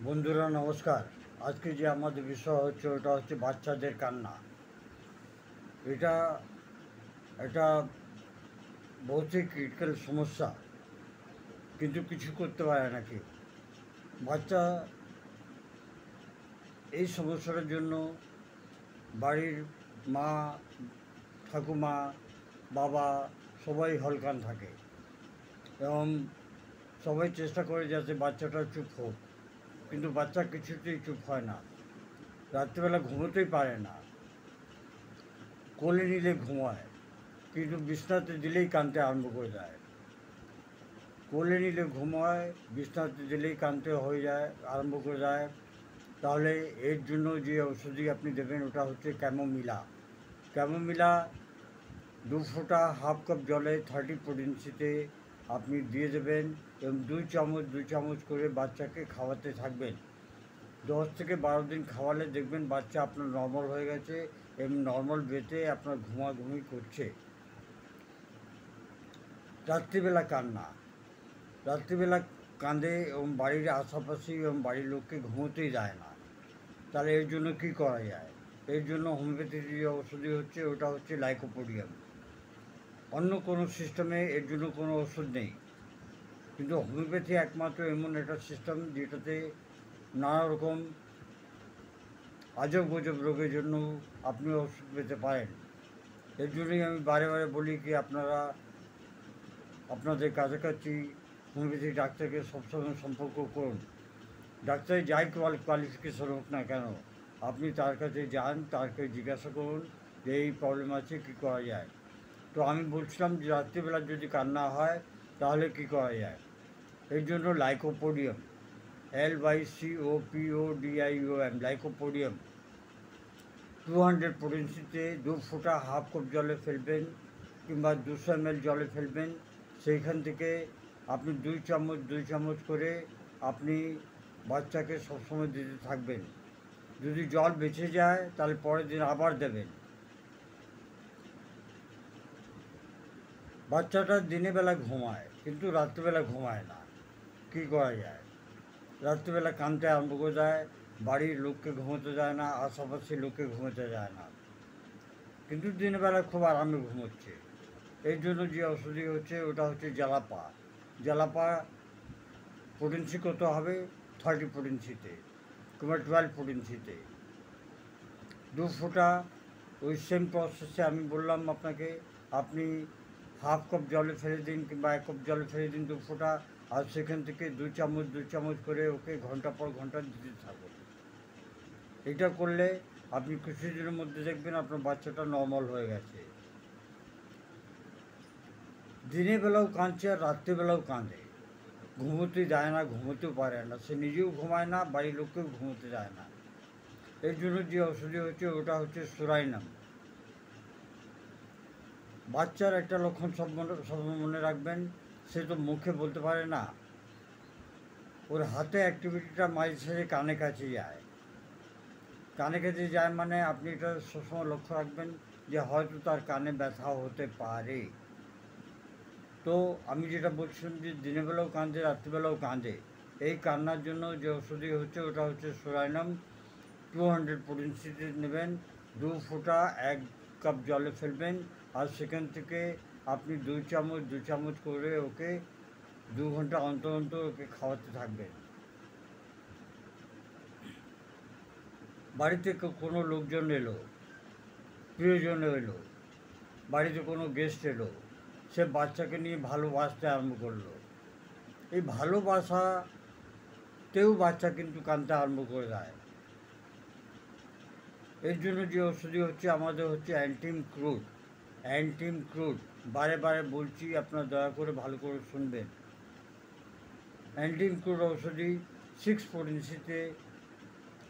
বন্ধুরা নমস্কার। আজকে যে আমাদের বিষয় হচ্ছে ওটা হচ্ছে বাচ্চাদের কান্না। এটা একটা বহুতই ক্রিটিক্যাল সমস্যা, কিন্তু কিছু করতে পারে না কেউ। বাচ্চা এই সমস্যাটার জন্য বাড়ির মা, ঠাকুমা, বাবা সবাই হলকান থাকে এবং সবাই চেষ্টা করে যাতে বাচ্চাটা চুপ হোক, কিন্তু বাচ্চা কিছুতেই চুপ হয় না। রাত্রিবেলা ঘুমোতেই পারে না, কোলে নিলে ঘুমায় কিন্তু বিছনাতে দিলেই কাঁদতে আরম্ভ করে দেয়। কোলে নিলে ঘুমায়, বিছনাতে দিলেই কাঁদতে হয়ে যায়, আরম্ভ করে দেয়। তাহলে এর জন্য যে ওষুধই আপনি দেবেন ওটা হচ্ছে ক্যামোমিলা। ক্যামোমিলা 2 ফোঁটা হাফ কাপ জলে 30 আপনি দিয়ে দেবেন এবং 2 চামচ করে বাচ্চাকে খাওয়াতে থাকবেন। 10 থেকে 12 দিন খাওয়ালে দেখবেন বাচ্চা আপনার নর্মাল হয়ে গেছে এবং নর্মাল বেতে আপনার ঘুমাঘুমি করছে। রাত্রিবেলা কান্না, রাত্রিবেলা কাঁদে এবং বাড়ির আশাপাশি এবং বাড়ির লোককে ঘুমোতেই দেয় না। তাহলে এর জন্য কী করা যায়? এর জন্য হোমিওপ্যাথির যে ওষুধই হচ্ছে ওটা হচ্ছে লাইকোপোডিয়াম। অন্য কোনো সিস্টেমে এর জন্য কোনো ওষুধ নেই, কিন্তু হোমিওপ্যাথি একমাত্র এমন একটা সিস্টেম যেটাতে নানা রকম আজব গজব রোগের জন্য আপনি ওষুধ পেতে পারেন। এর জন্যই আমি বারে বারে বলি কি আপনারা আপনাদের কাছাকাছি হোমিওপ্যাথি ডাক্তারকে সবসময় সম্পর্ক করুন। ডাক্তার যাই কোয়ালিফিকেশন হোক না কেন, আপনি তার কাছে যান, তাকে জিজ্ঞাসা করুন যে এই প্রবলেম আছে, কী করা যায়। তো আমি বলছিলাম যে রাত্রিবেলা যদি কান্না হয় তাহলে কী করা যায়। এর জন্য লাইকোপোডিয়াম, LYCOPODIUM, লাইকোপোডিয়াম 200 পোটেন্সিতে 2 ফোঁটা হাফ কাপ জলে ফেলবেন কিংবা 200 ml জলে ফেলবেন। সেইখান থেকে আপনি 2 চামচ করে আপনি বাচ্চাকে সবসময় দিতে থাকবেন। যদি জল বেঁচে যায় তাহলে পরের দিন আবার দেবেন। বাচ্চাটা দিনের বেলা ঘুমায় কিন্তু রাত্রিবেলা ঘুমায় না, কী করা যায়? রাত্রিবেলা কাঁদতে আরম্ভ করে দেয়, বাড়ির লোককে ঘুমোতে দেয় না, আশেপাশের লোককে ঘুমোতে দেয় না, কিন্তু দিনের বেলা খুব আরামে ঘুমোচ্ছে। এর জন্য যে ওষুধই হচ্ছে ওটা হচ্ছে জ্বালাপা। জ্বালাপা পোটেন্সি কত হবে? 30 পোটেন্সিতে কিংবা 12 পোটেন্সিতে 2 ফোঁটা। ওই সেম প্রসেসে আমি বললাম আপনাকে, আপনি হাফ কাপ জলে ফেলে দিন কিংবা 1 কাপ জলে ফেলে দিন 2 ফোঁটা, আর সেখান থেকে 2 চামচ করে ওকে ঘন্টা পর ঘন্টা দিতে থাকুন। এটা করলে আপনি কিছুদিনের মধ্যে দেখবেন আপনার বাচ্চাটা নর্মাল হয়ে গেছে। দিনের বেলাও কাঁদছে আর রাত্রিবেলাও কাঁদে, ঘুমোতে যায় না, ঘুমোতেও পারে না, সে নিজেও ঘুমায় না, বাড়ির লোককেও ঘুমোতে যায় না। এর জন্য যে ওষুধই হচ্ছে ওটা হচ্ছে সুরাইনাম। বাচ্চার একটা লক্ষণ সব মনে রাখবেন, সে তো মুখে বলতে পারে না, ওর হাতে অ্যাক্টিভিটিটা মাঝে সাঝে কানে কাছে যায়। কানে কাছে যায় মানে আপনি এটা সবসময় লক্ষ্য রাখবেন যে হয়তো তার কানে ব্যথা হতে পারে। তো আমি যেটা বলছিলাম যে দিনের বেলাও কাঁদে, রাত্রিবেলাও কাঁদে, এই কান্নার জন্য যে ওষুধই হচ্ছে ওটা হচ্ছে সুরাইনাম। 200 পোটেন্সিতে নেবেন, 2 ফোঁটা 1 কাপ জলে ফেলবেন, আর সেখান থেকে আপনি 2 চামচ করে ওকে 2 ঘন্টা অন্তর অন্তর ওকে খাওয়াতে থাকবেন। বাড়িতে কোনো লোকজন এলো, প্রিয়জন এলো, বাড়িতে কোনো গেস্ট এলো, সে বাচ্চাকে নিয়ে ভালোবাসতে আরম্ভ করলো। এই ভালোবাসাতেও বাচ্চা কিন্তু কাঁদতে আরম্ভ করে দেয়। এর জন্য যে ওষুধই হচ্ছে আমাদের হচ্ছে অ্যান্টিম ক্রুড। বারে বারে বলছি, আপনারা দয়া করে ভালো করে শুনবেন। অ্যান্টিম ক্রুড ওষুধই 6 পোটেন্সিতে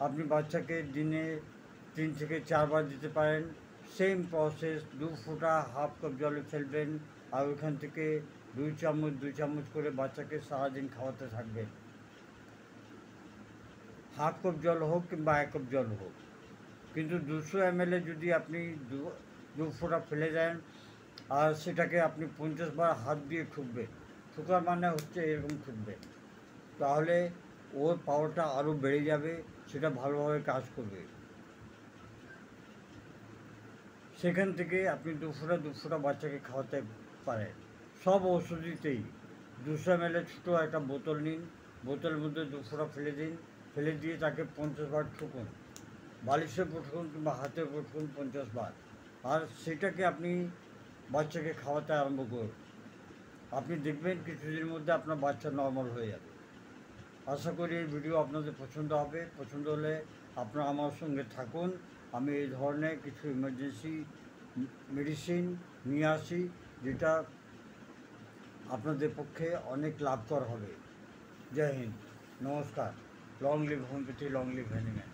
আপনি বাচ্চাকে দিনে 3 থেকে 4 বার দিতে পারেন। সেম প্রসেস, 2 ফোঁটা হাফ কাপ জলে ফেলবেন, আর ওইখান থেকে 2 চামচ করে বাচ্চাকে সারাদিন খাওয়াতে থাকবেন। হাফ কাপ জল হোক কিংবা 1 কাপ জল হোক, কিন্তু 200 ml যদি আপনি 2 ফোঁটা ফেলে দেন আর সেটাকে আপনি 50 বার হাত দিয়ে ঠুকবেন, ঠুকার মানে হচ্ছে এরকম ঠুকবেন, তাহলে ওর পাওয়ারটা আরও বেড়ে যাবে, সেটা ভালোভাবে কাজ করবে। সেখান থেকে আপনি দুশোটা বাচ্চাকে খাওয়াতে পারেন। সব ওষুধেতেই 200 ml ছোটো একটা বোতল নিন, বোতলের মধ্যে 200টা ফেলে দিন, ফেলে দিয়ে তাকে 50 বার ঠুকুন, বালিশে ঠুকুন কিংবা হাতে ঠুকুন 50 বার। আর সেটাকে আপনি বাচ্চাকে খাওয়াতে আরম্ভ করুন। আপনি দেখবেন কিছুদিনের মধ্যে আপনার বাচ্চা নর্মাল হয়ে যাবে। আশা করি এই ভিডিও আপনাদের পছন্দ হবে। পছন্দ হলে আপনারা আমার সঙ্গে থাকুন। আমি এই ধরনের কিছু ইমার্জেন্সি মেডিসিন নিয়ে আসি, যেটা আপনাদের পক্ষে অনেক লাভকর হবে। জয় হিন্দ, নমস্কার। Long live homeopathy, long live animal.